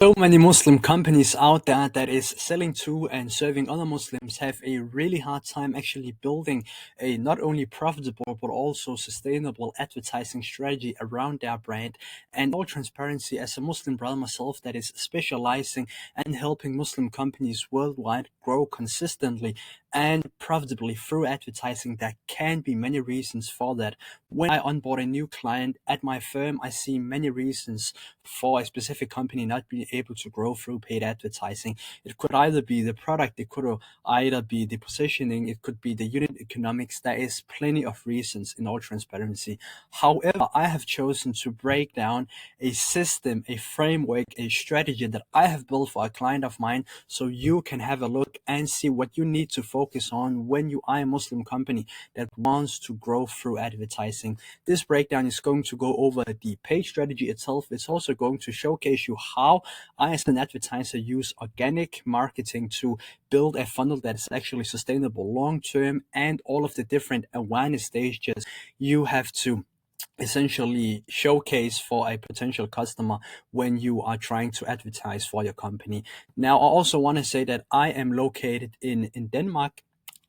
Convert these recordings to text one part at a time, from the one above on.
So many Muslim companies out there that is selling to and serving other Muslims have a really hard time actually building a not only profitable but also sustainable advertising strategy around their brand. And all transparency, as a Muslim brother myself that is specializing and helping Muslim companies worldwide grow consistently and profitably through advertising, there can be many reasons for that. When I onboard a new client at my firm, I see many reasons for a specific company not being able to grow through paid advertising. It could either be the product, it could either be the positioning, it could be the unit economics. There is plenty of reasons in all transparency. However, I have chosen to break down a system, a framework, a strategy that I have built for a client of mine so you can have a look and see what you need to focus on when you are a Muslim company that wants to grow through advertising. This breakdown is going to go over the page strategy itself. It's also going to showcase you how I, as an advertiser, use organic marketing to build a funnel that is actually sustainable long term, and all of the different awareness stages you have to essentially showcase for a potential customer when you are trying to advertise for your company. Now, I also want to say that I am located in Denmark.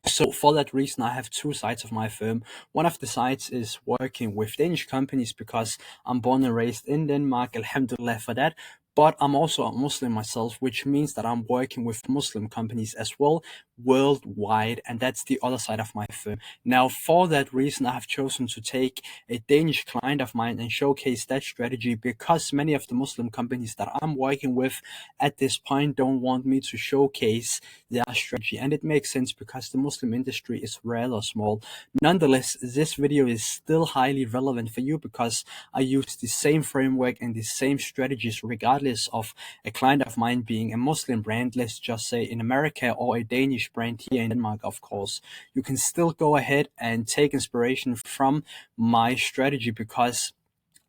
So for that reason, I have two sides of my firm. One of the sides is working with Danish companies because I'm born and raised in Denmark, alhamdulillah for that. But I'm also a Muslim myself, which means that I'm working with Muslim companies as well worldwide. And that's the other side of my firm. Now, for that reason, I have chosen to take a Danish client of mine and showcase that strategy because many of the Muslim companies that I'm working with at this point don't want me to showcase their strategy. And it makes sense because the Muslim industry is rather small. Nonetheless, this video is still highly relevant for you because I use the same framework and the same strategies regardless of a client of mine being a Muslim brand, let's just say in America, or a Danish brand here in Denmark, of course. You can still go ahead and take inspiration from my strategy because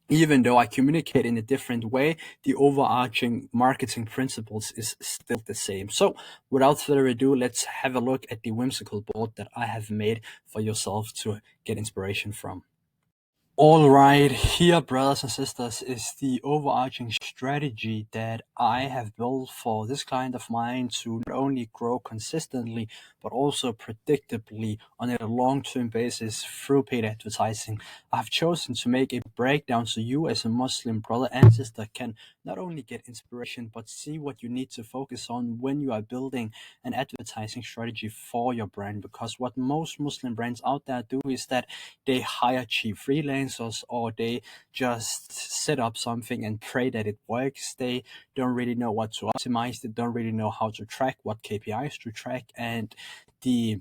even though I communicate in a different way, the overarching marketing principles is still the same. So without further ado, let's have a look at the whimsical board that I have made for yourself to get inspiration from. All right, here, brothers and sisters, is the overarching strategy that I have built for this client of mine to not only grow consistently, but also predictably on a long-term basis through paid advertising. I've chosen to make a breakdown so you as a Muslim brother and sister can not only get inspiration, but see what you need to focus on when you are building an advertising strategy for your brand. Because what most Muslim brands out there do is that they hire cheap freelancers or they just set up something and pray that it works. They don't really know what to optimize. They don't really know how to track, what KPIs to track, and the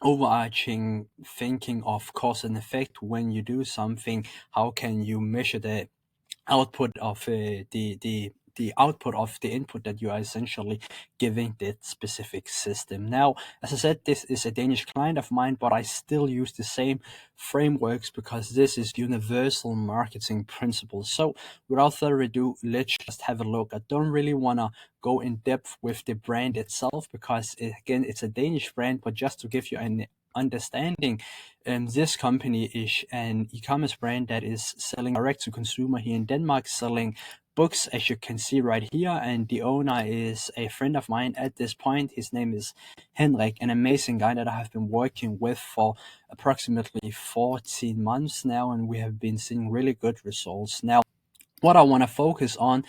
overarching thinking of cause and effect when you do something. How can you measure the output of the output of the input that you are essentially giving that specific system. Now, as I said, this is a Danish client of mine, but I still use the same frameworks because this is universal marketing principles. So without further ado, let's just have a look. I don't really want to go in depth with the brand itself because again, it's a Danish brand, but just to give you an understanding, this company is an e-commerce brand that is selling direct to consumer here in Denmark, selling books, as you can see right here, and the owner is a friend of mine at this point. His name is Henrik, an amazing guy that I have been working with for approximately 14 months now, and we have been seeing really good results. Now, what I want to focus on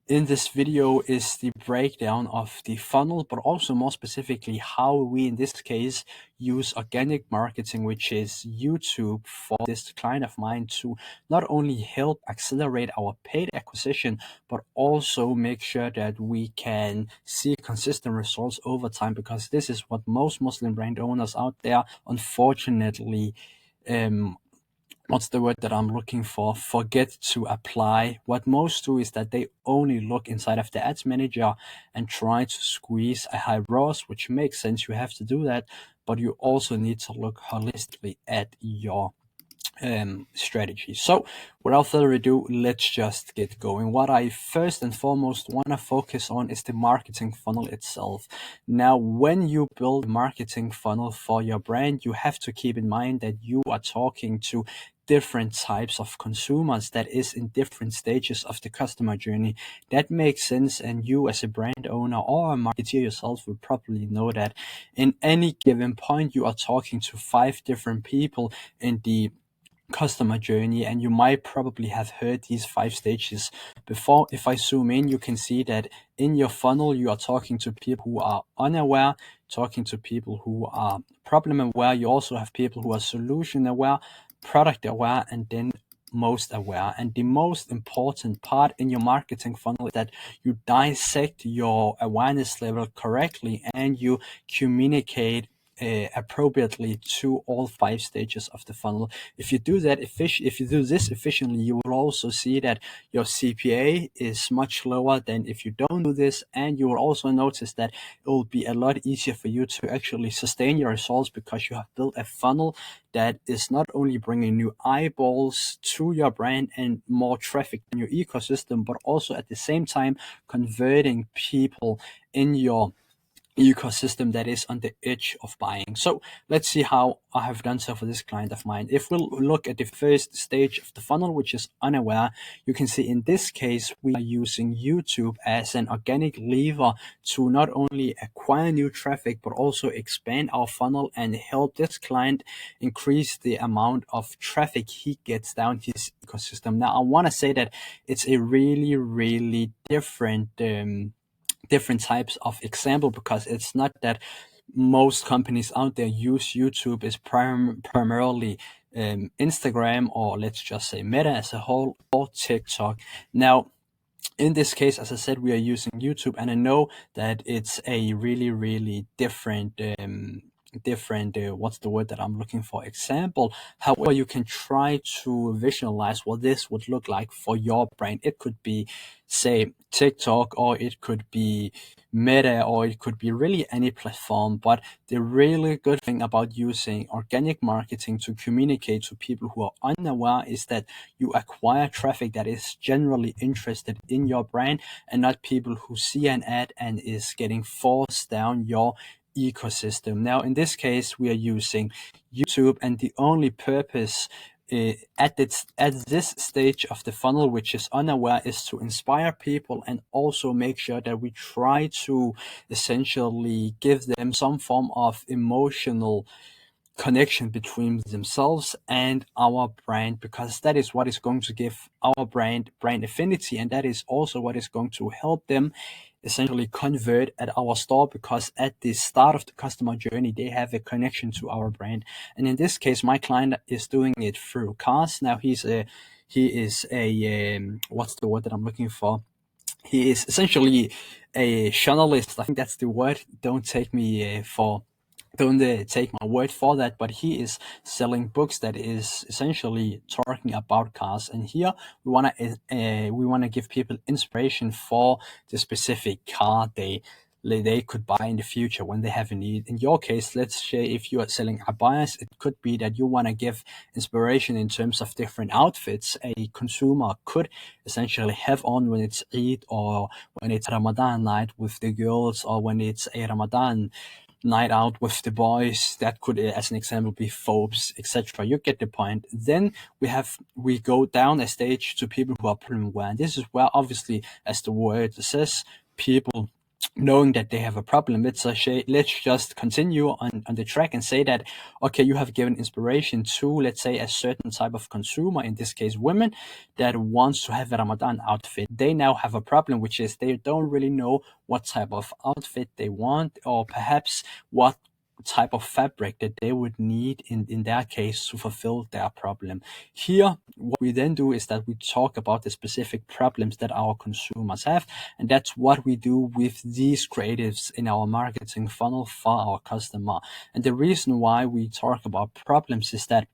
in this video is the breakdown of the funnel, but also more specifically how we in this case use organic marketing, which is YouTube, for this client of mine to not only help accelerate our paid acquisition, but also make sure that we can see consistent results over time, because this is what most Muslim brand owners out there, unfortunately, what's the word that I'm looking for, forget to apply. What most do is that they only look inside of the ads manager and try to squeeze a high ROAS, which makes sense. You have to do that, but you also need to look holistically at your strategy. So without further ado, let's just get going. What I first and foremost want to focus on is the marketing funnel itself. Now, when you build a marketing funnel for your brand, you have to keep in mind that you are talking to different types of consumers that is in different stages of the customer journey. That makes sense, and you as a brand owner or a marketer yourself will probably know that in any given point you are talking to 5 different people in the customer journey, and you might probably have heard these 5 stages before. If I zoom in, you can see that in your funnel you are talking to people who are unaware, talking to people who are problem aware. You also have people who are solution aware, product aware, and then most aware. And the most important part in your marketing funnel is that you dissect your awareness level correctly and you communicate appropriately to all 5 stages of the funnel. If you do that if you do this efficiently, you will also see that your CPA is much lower than if you don't do this, and you will also notice that it will be a lot easier for you to actually sustain your results because you have built a funnel that is not only bringing new eyeballs to your brand and more traffic in your ecosystem, but also at the same time converting people in your ecosystem that is on the edge of buying. So let's see how I have done so for this client of mine. If we'll look at the first stage of the funnel, which is unaware, you can see in this case we are using YouTube as an organic lever to not only acquire new traffic but also expand our funnel and help this client increase the amount of traffic he gets down his ecosystem. Now I want to say that it's a really different types of example, because it's not that most companies out there use YouTube as primarily Instagram, or let's just say Meta as a whole, or TikTok. Now, in this case, as I said, we are using YouTube, and I know that it's a really different what's the word that I'm looking for, example. However, you can try to visualize what this would look like for your brand. It could be, say, TikTok, or it could be Meta, or it could be really any platform. But the really good thing about using organic marketing to communicate to people who are unaware is that you acquire traffic that is generally interested in your brand, and not people who see an ad and is getting forced down your ecosystem. Now, in this case, we are using YouTube, and the only purpose at this stage of the funnel, which is unaware, is to inspire people and also make sure that we try to essentially give them some form of emotional connection between themselves and our brand, because that is what is going to give our brand affinity, and that is also what is going to help them essentially convert at our store, because at the start of the customer journey they have a connection to our brand. And in this case, my client is doing it through cars. Now he is a what's the word that I'm looking for, he is essentially a journalist. I think that's the word. Don't take my word for that, but he is selling books that is essentially talking about cars. And here we want to give people inspiration for the specific car they could buy in the future when they have a need. In your case, let's say if you are selling abayas, it could be that you want to give inspiration in terms of different outfits a consumer could essentially have on when it's Eid, or when it's Ramadan night with the girls, or when it's a Ramadan night out with the boys. That could, as an example, be phobes, etc. You get the point. Then we go down a stage to people who are problem aware. And this is where, obviously, as the word says, people knowing that they have a problem. Let's just continue on the track and say that, okay, you have given inspiration to, let's say, a certain type of consumer, in this case women, that wants to have a Ramadan outfit. They now have a problem, which is they don't really know what type of outfit they want, or perhaps what type of fabric that they would need in their case to fulfill their problem. Here, what we then do is that we talk about the specific problems that our consumers have, and that's what we do with these creatives in our marketing funnel for our customer. And the reason why we talk about problems is that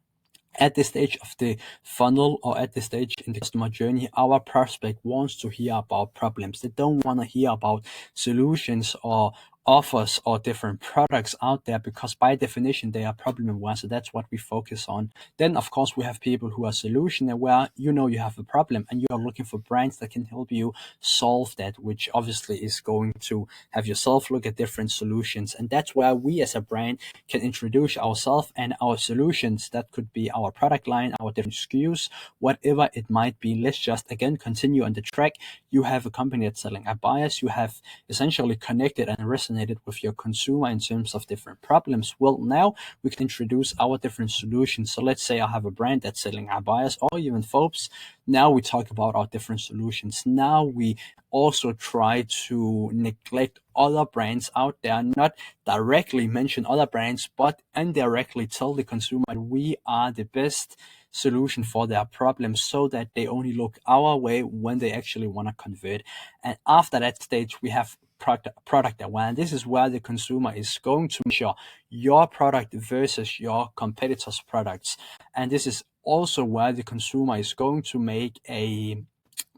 at this stage of the funnel, or at this stage in the customer journey, our prospect wants to hear about problems. They don't want to hear about solutions or offers or different products out there, because by definition they are problem aware. So that's what we focus on. Then of course we have people who are solution aware. You have a problem and you are looking for brands that can help you solve that, which obviously is going to have yourself look at different solutions. And that's where we as a brand can introduce ourselves and our solutions. That could be our product line, our different SKUs, whatever it might be. Let's just again continue on the track. You have a company that's selling a bias. You have essentially connected and resonated with your consumer in terms of different problems. Well, now we can introduce our different solutions. So let's say I have a brand that's selling a bias or even Phobes. Now we talk about our different solutions. Now we also try to neglect other brands out there, not directly mention other brands, but indirectly tell the consumer we are the best solution for their problems, so that they only look our way when they actually want to convert. And after that stage, we have product aware. And this is where the consumer is going to measure your product versus your competitors' products. And this is also where the consumer is going to make a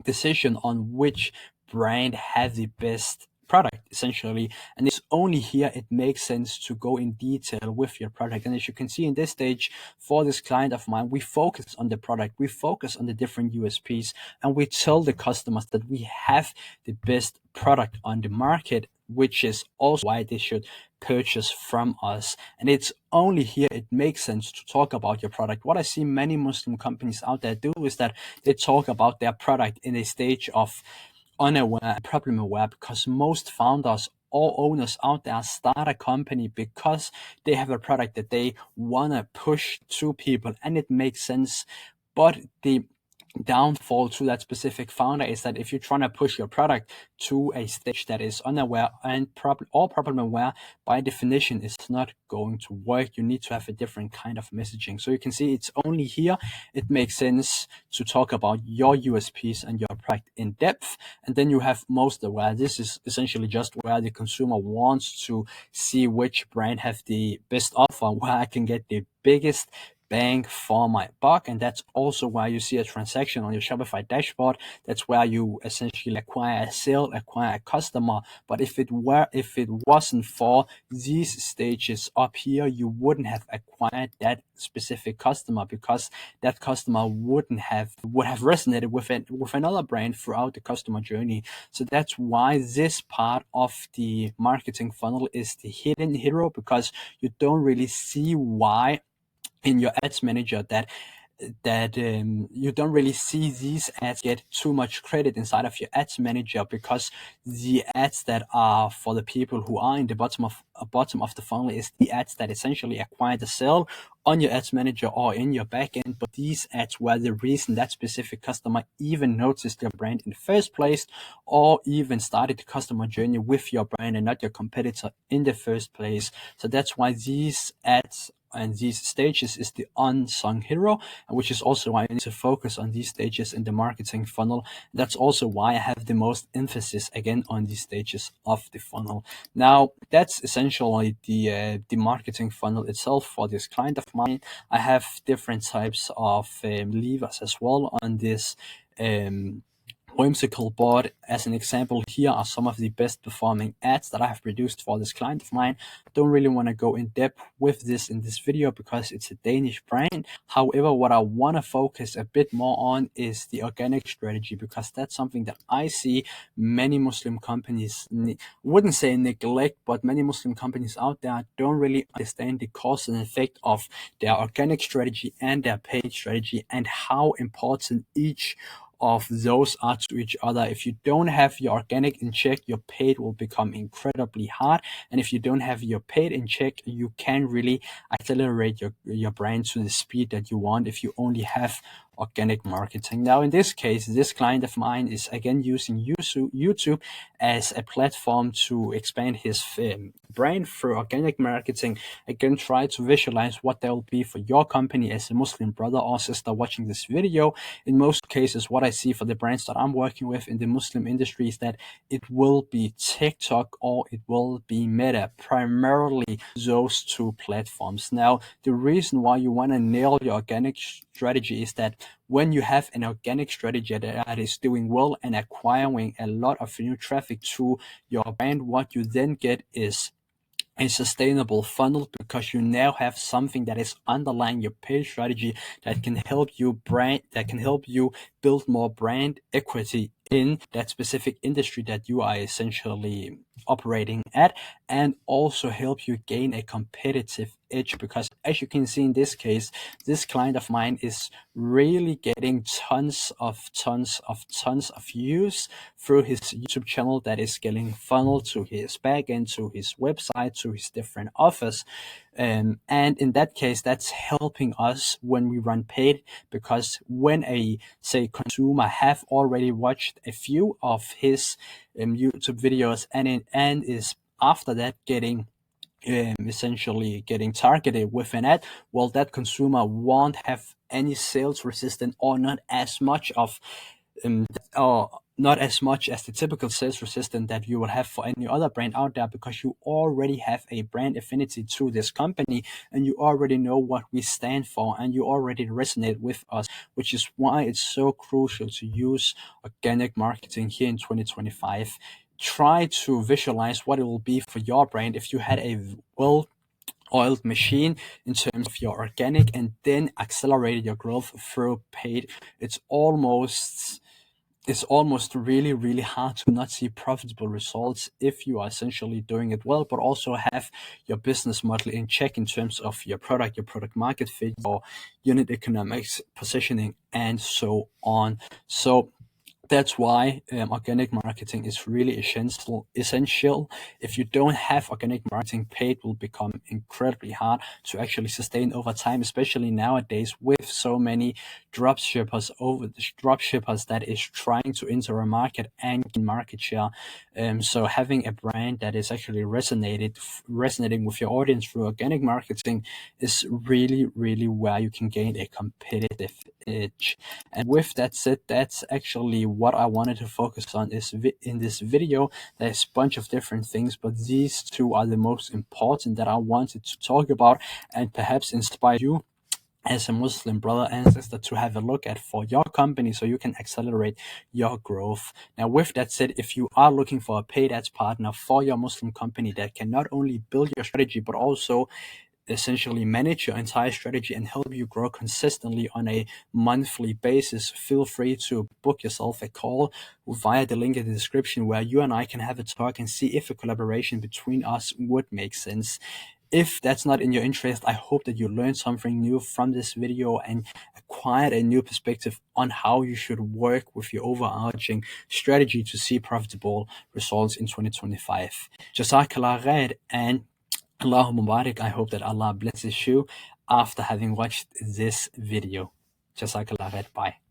decision on which brand has the best product, essentially. And it's only here it makes sense to go in detail with your product. And as you can see in this stage, for this client of mine, we focus on the product, we focus on the different USPs, and we tell the customers that we have the best product on the market, which is also why they should purchase from us. And it's only here it makes sense to talk about your product. What I see many Muslim companies out there do is that they talk about their product in a stage of unaware and problem aware, because most founders or owners out there start a company because they have a product that they want to push to people, and it makes sense. But the downfall to that specific founder is that if you're trying to push your product to a stage that is unaware and problem aware, by definition it's not going to work. You need to have a different kind of messaging. So you can see it's only here it makes sense to talk about your USPs and your product in depth. And then you have most aware. This is essentially just where the consumer wants to see which brand have the best offer, where I can get the biggest bang for my buck. And that's also why you see a transaction on your Shopify dashboard. That's where you essentially acquire a sale, acquire a customer. But if it wasn't for these stages up here, you wouldn't have acquired that specific customer, because that customer would have resonated with another brand throughout the customer journey. So that's why this part of the marketing funnel is the hidden hero, because you don't really see why in your ads manager that you don't really see these ads get too much credit inside of your ads manager, because the ads that are for the people who are in the bottom of the funnel is the ads that essentially acquire the sale on your ads manager or in your backend. But these ads were the reason that specific customer even noticed your brand in the first place, or even started the customer journey with your brand and not your competitor in the first place. So that's why these ads and these stages is the unsung hero, which is also why I need to focus on these stages in the marketing funnel. That's also why I have the most emphasis again on these stages of the funnel. Now, that's essentially the marketing funnel itself for this client of mine. I have different types of levers as well on this whimsical board. As an example, here are some of the best performing ads that I have produced for this client of mine. Don't really want to go in depth with this in this video because it's a Danish brand. However, what I want to focus a bit more on is the organic strategy, because that's something that I see many Muslim companies, wouldn't say neglect, but many Muslim companies out there don't really understand the cause and effect of their organic strategy and their paid strategy, and how important each of those are to each other. If you don't have your organic in check, your paid will become incredibly hard. And if you don't have your paid in check, you can't really accelerate your brand to the speed that you want if you only have organic marketing. Now, in this case, this client of mine is again using YouTube as a platform to expand his brand through organic marketing. Again, try to visualize what that will be for your company as a Muslim brother or sister watching this video. In most cases, what I see for the brands that I'm working with in the Muslim industry is that it will be TikTok or it will be Meta, primarily those two platforms. Now, the reason why you want to nail your organic strategy is that when you have an organic strategy that is doing well and acquiring a lot of new traffic to your brand, what you then get is a sustainable funnel, because you now have something that is underlying your page strategy that can help you build more brand equity in that specific industry that you are essentially operating at, and also help you gain a competitive edge. Because as you can see in this case, this client of mine is really getting tons of views through his YouTube channel that is getting funneled to his backend, to his website, to his different offers. And in that case, that's helping us when we run paid, because when a, say, consumer have already watched a few of his YouTube videos and is after that getting essentially getting targeted with an ad, well, that consumer won't have any sales resistance, or not as much of or not as much as the typical sales resistance that you would have for any other brand out there, because you already have a brand affinity to this company, and you already know what we stand for, and you already resonate with us, which is why it's so crucial to use organic marketing here in 2025. Try to visualize what it will be for your brand if you had a well-oiled machine in terms of your organic, and then accelerated your growth through paid. It's almost really hard to not see profitable results if you are essentially doing it well, but also have your business model in check in terms of your product market fit, your unit economics, positioning, and so on. So that's why organic marketing is really essential. If you don't have organic marketing, paid will become incredibly hard to actually sustain over time, especially nowadays with so many dropshippers that is trying to enter a market and gain market share. So having a brand that is actually resonating with your audience through organic marketing is really where you can gain a competitive edge. And with that said, that's actually what I wanted to focus on in this video. There's a bunch of different things, but these two are the most important that I wanted to talk about, and perhaps inspire you as a Muslim brother and sister to have a look at for your company, so you can accelerate your growth. Now, with that said, if you are looking for a paid ads partner for your Muslim company that can not only build your strategy, but also essentially manage your entire strategy and help you grow consistently on a monthly basis, feel free to book yourself a call via the link in the description, where you and I can have a talk and see if a collaboration between us would make sense. If that's not in your interest, I hope that you learned something new from this video and acquired a new perspective on how you should work with your overarching strategy to see profitable results in 2025. Jazakallah khair, and Allahu Mubarak. I hope that Allah blesses you after having watched this video. Jazakallah khair. Bye.